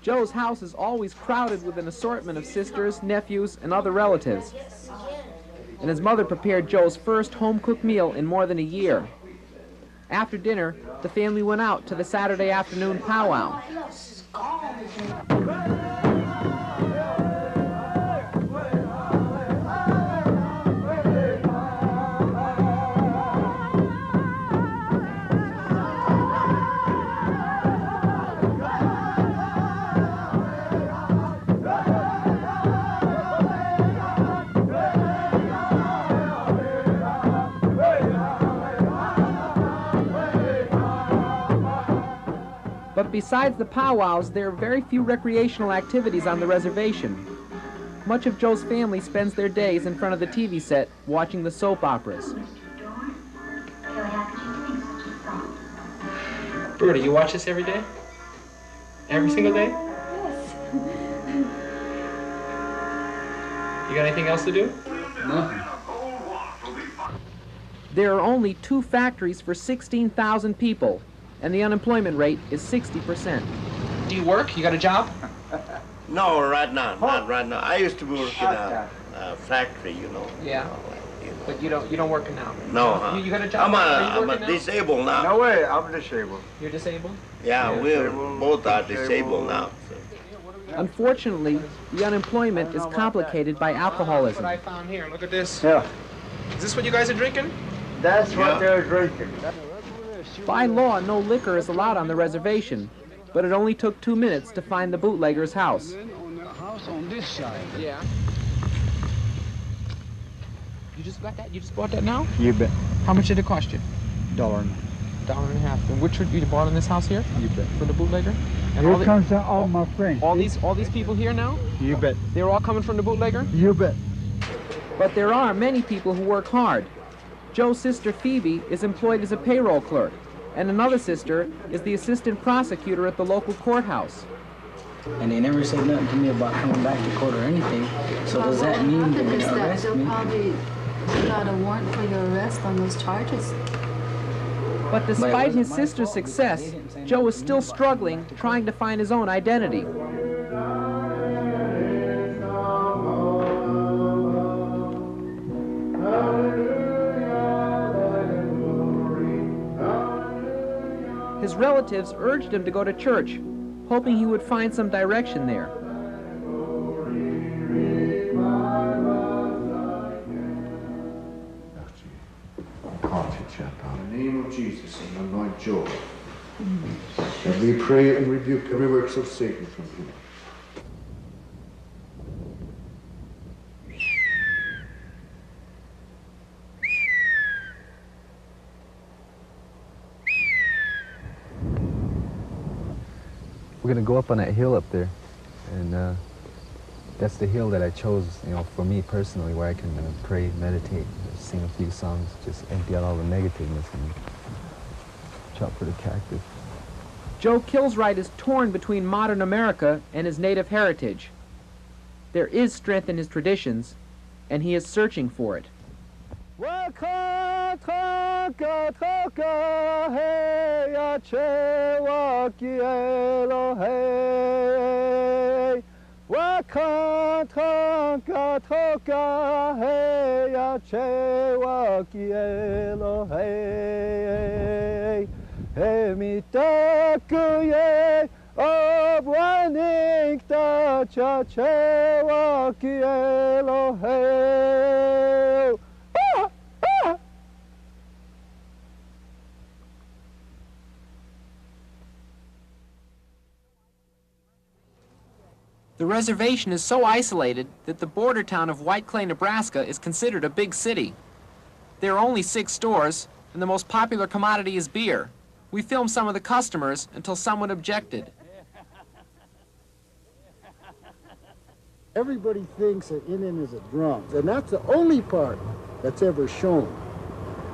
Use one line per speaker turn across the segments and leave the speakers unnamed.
Joe's house is always crowded with an assortment of sisters, nephews, and other relatives. And his mother prepared Joe's first home-cooked meal in more than a year. After dinner, the family went out to the Saturday afternoon powwow. But besides the powwows, there are very few recreational activities on the reservation. Much of Joe's family spends their days in front of the TV set watching the soap operas.
Bertie, you watch this every day? Every single day?
Yes.
You got anything else to do?
Nothing.
There are only 2 factories for 16,000 people, and the unemployment rate is 60%.
Do you work? You got a job?
No, right now, not right now. I used to work in a factory, you know.
Yeah.
You know.
But you don't work now?
No, huh?
You got a job?
I'm a disabled now.
No way, I'm disabled.
You're disabled?
Yeah, we're both are disabled now. So.
Unfortunately, the unemployment is complicated by alcoholism.
What I found here, look at this.
Yeah.
Is this what you guys are drinking?
That's what they're drinking.
By law, no liquor is allowed on the reservation, but it only took 2 minutes to find the bootlegger's house.
On the house on this side.
Yeah. You just got that? You just bought that now?
You bet.
How much did it cost you?
$1.50.
$1.50. And which one you bought in this house here?
You bet.
For the bootlegger? And
Here comes all my friends.
all these people here now?
You bet.
They're all coming from the bootlegger?
You bet.
But there are many people who work hard. Joe's sister Phoebe is employed as a payroll clerk, and another sister is the assistant prosecutor at the local courthouse.
And they never said nothing to me about coming back to court or anything. So does that mean they're going to arrest
they'll
me?
probably got a warrant for your arrest on those charges.
But despite his sister's success, Joe is still struggling, trying to find his own identity. His relatives urged him to go to church, hoping he would find some direction there.
In the name of Jesus and anoint Joe. And we pray and rebuke every works of Satan from him.
We're gonna go up on that hill up there, and that's the hill that I chose, you know, for me personally, where I can pray, meditate, sing a few songs, just empty out all the negativeness and chop for the cactus.
Joe Kilswright is torn between modern America and his native heritage. There is strength in his traditions, and he is searching for it. The reservation is so isolated that the border town of White Clay, Nebraska is considered a big city. There are only 6 stores, and the most popular commodity is beer. We filmed some of the customers until someone objected.
Everybody thinks that Indian is a drunk, and that's the only part that's ever shown.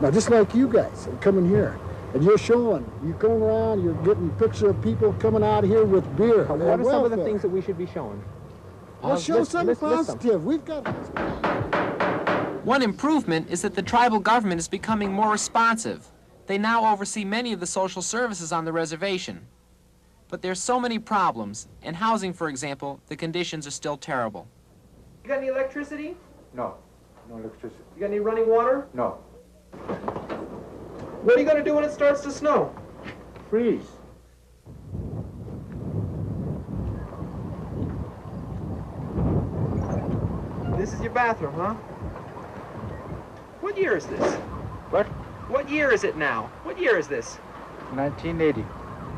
Now, just like you guys are coming here, and you're showing, you're going around, you're getting pictures of people coming out here with beer.
What are some of the things that we should be showing?
Well, show something positive. We've got...
One improvement is that the tribal government is becoming more responsive. They now oversee many of the social services on the reservation. But there's so many problems. In housing, for example, the conditions are still terrible. You got any electricity?
No. No electricity.
You got any running water?
No.
What are you going to do when it starts to snow?
Freeze.
This is your bathroom, huh? What year is this?
What?
What year is it now? What year is this?
1980.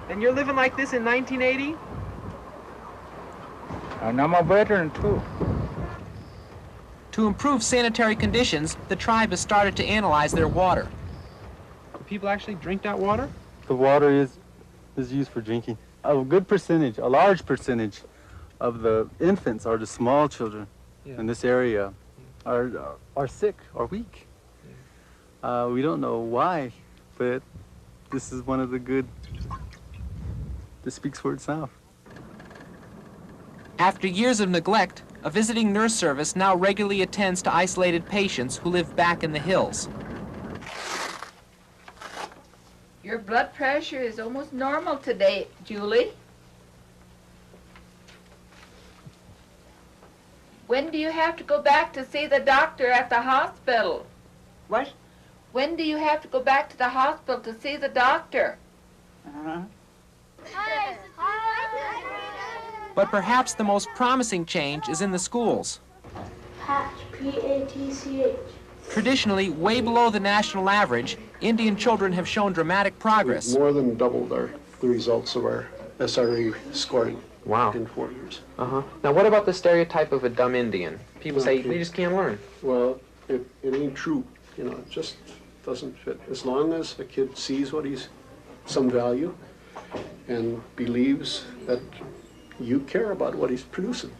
And you're living like this in 1980?
And I'm a veteran too.
To improve sanitary conditions, the tribe has started to analyze their water. Do people actually drink that water?
The water is used for drinking. A good percentage, a large percentage of the infants or the small children in this area are sick or weak. We don't know why, but this is one of the good. This speaks for itself.
After years of neglect, a visiting nurse service now regularly attends to isolated patients who live back in the hills.
Your blood pressure is almost normal today, Julie. When do you have to go back to see the doctor at the hospital?
What?
When do you have to go back to the hospital to see the doctor?
But perhaps the most promising change is in the schools.
Patch, P-A-T-C-H.
Traditionally, way below the national average, Indian children have shown dramatic progress.
We've more than doubled the results of our SRA scoring.
Wow.
In 4 years.
Now, what about the stereotype of a dumb Indian? People say they just can't learn.
Well, it ain't true. You know, it just doesn't fit. As long as a kid sees what he's some value and believes that you care about what he's producing.